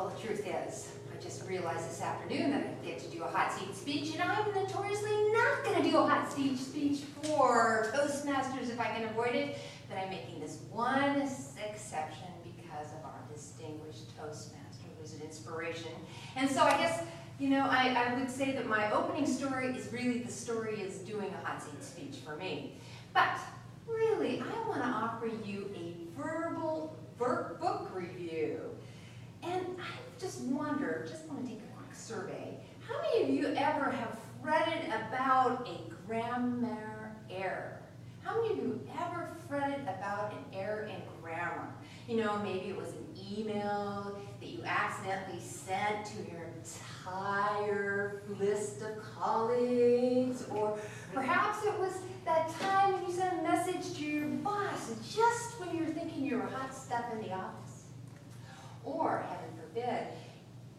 Well, the truth is, I just realized this afternoon that I get to do a hot seat speech, and I'm notoriously not going to do a hot seat speech for Toastmasters if I can avoid it, but I'm making this one exception because of our distinguished Toastmaster, who's an inspiration. And so I guess, you know, I would say that my opening story is really the story is doing a hot seat speech for me. But really, I want to offer you a verbal book review. And I just want to take a quick survey. How many of you ever have fretted about a grammar error? How many of you ever fretted about an error in grammar? You know, maybe it was an email that you accidentally sent to your entire list of colleagues, or perhaps it was that time when you sent a message to your boss just when you were thinking you were hot stuff in the office. Or, heaven forbid,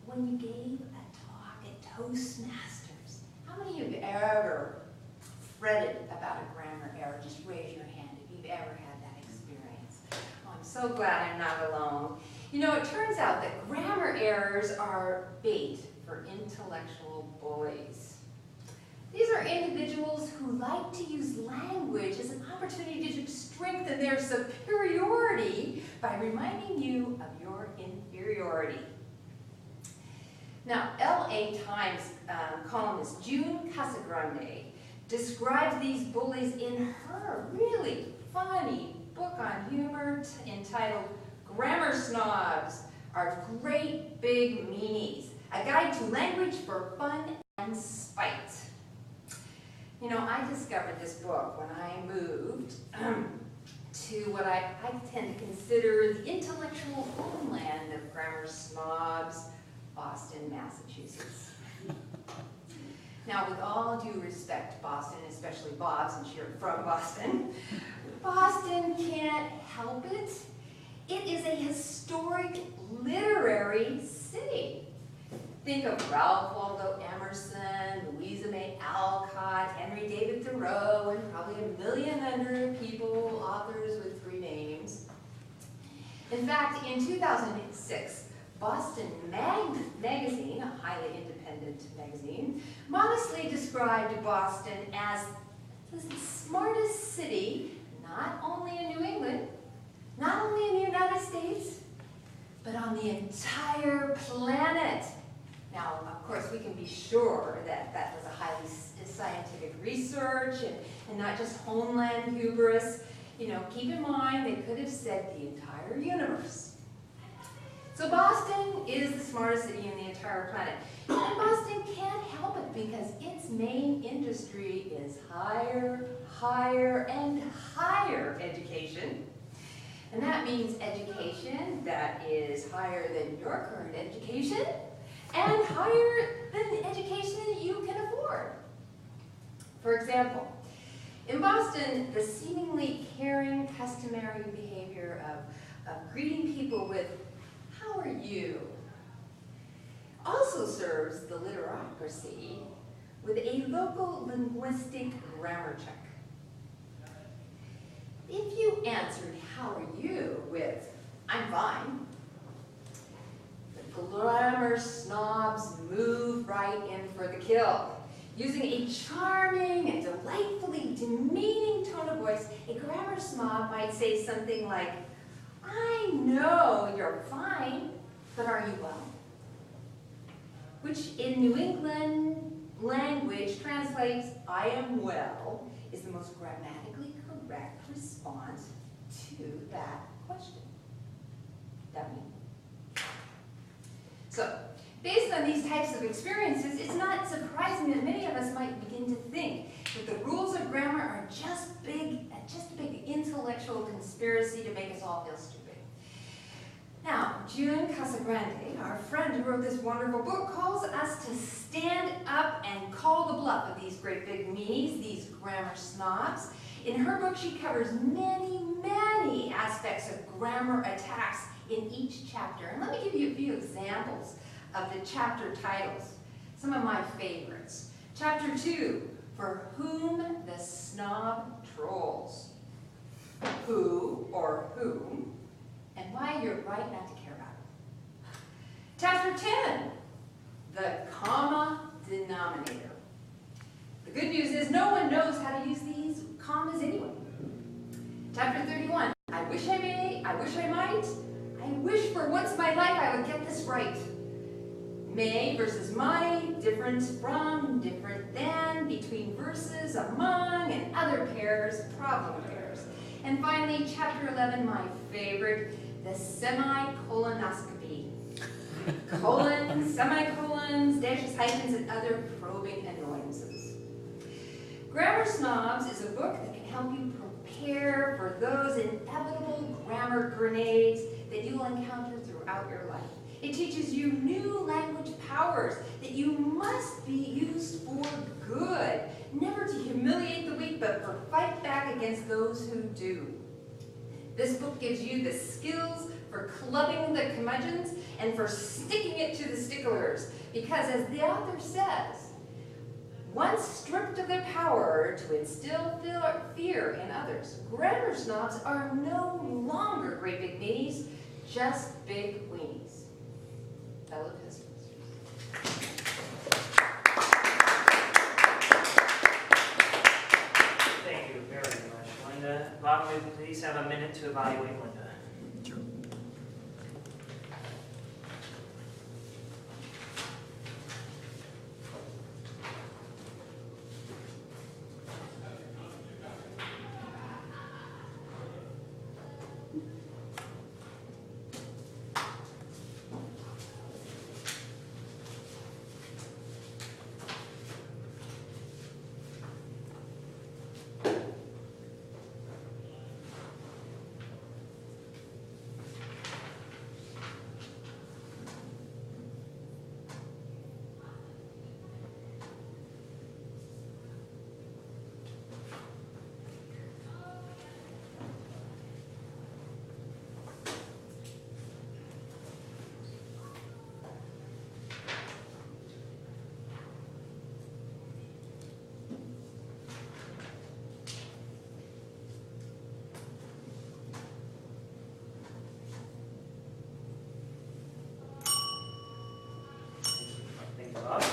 when you gave a talk at Toastmasters. How many of you ever fretted about a grammar error? Just raise your hand if you've ever had that experience. Oh, I'm so glad I'm not alone. You know, it turns out that grammar errors are bait for intellectual bullies. These are individuals who like to use language as an opportunity to strengthen their superiority by reminding you of your inferiority. Now, LA Times columnist June Casagrande describes these bullies in her really funny book on humor entitled Grammar Snobs Are Great Big Meanies, a guide to language for fun and spite. You know, I discovered this book when I moved to what I tend to consider the intellectual homeland of grammar snobs, Boston, Massachusetts. Now, with all due respect to Boston, especially Bob, since you're from Boston, Boston can't help it. It is a historic literary city. Think of Ralph Waldo Emerson, Louisa May Alcott, Henry David Thoreau, and probably a million other people, authors with 3 names. In fact, in 2006, Boston Magazine, a highly independent magazine, modestly described Boston as the smartest city, not only in New England, not only in the United States, but on the entire planet. Now, of course, we can be sure that that was a highly scientific research and not just homeland hubris. You know, keep in mind, they could have said the entire universe. So Boston is the smartest city in the entire planet. And Boston can't help it because its main industry is higher, higher, and higher education. And that means education that is higher than your current education, and higher than the education that you can afford. For example, in Boston, the seemingly caring, customary behavior of greeting people with, "How are you?" also serves the literocracy with a local linguistic grammar check. If you answered, "How are you?" with, "I'm fine," grammar snobs move right in for the kill. Using a charming and delightfully demeaning tone of voice, a grammar snob might say something like, "I know you're fine, but are you well?" Which in New England language translates, "I am well," is the most grammatically correct response to that question. That means. So, based on these types of experiences, it's not surprising that many of us might begin to think that the rules of grammar are just a big intellectual conspiracy to make us all feel stupid. Now, June Casagrande, our friend who wrote this wonderful book, calls us to stand up and call the bluff of these great big meanies, these grammar snobs. In her book, she covers many, many aspects of grammar attacks in each chapter. And let me give you a few examples of the chapter titles, some of my favorites. Chapter 2, For Whom the Snob Trolls. Who or whom, and why you're right not to care about it. Chapter 10, the comma denominator. The good news is no one knows how to use these commas anyway. Chapter 31, I wish I may, I wish I might, I wish for once in my life I would get this right. May versus might, different from, different than, between versus, among, and other pairs, problem pairs. And finally, chapter 11, my favorite, the semicolonscopy. Colons, semicolons, dashes, hyphens, and other probing annoyances. Grammar Snobs is a book that can help you prepare for those inevitable grammar grenades that you will encounter throughout your life. It teaches you new language powers that you must be used for good, never to humiliate the weak, but for fight back against those who do. This book gives you the skills for clubbing the curmudgeons and for sticking it to the sticklers, because as the author says, once stripped of their power to instill fear in others, grammar snobs are no longer great big meanies, just big weenies. Fellow Pistols. Thank you very much, Linda. Bob, may we please have a minute to evaluate Linda? Sure. Thank you, Bob.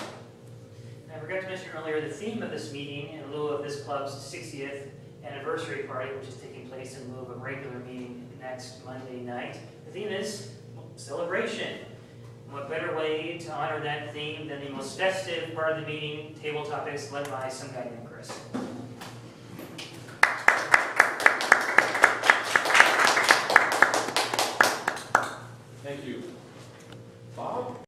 And I forgot to mention earlier, the theme of this meeting, in lieu of this club's 60th anniversary party, which is taking place in lieu of a regular meeting next Monday night, the theme is celebration. And what better way to honor that theme than the most festive part of the meeting, table topics led by some guy named Chris. Thank you. Bob?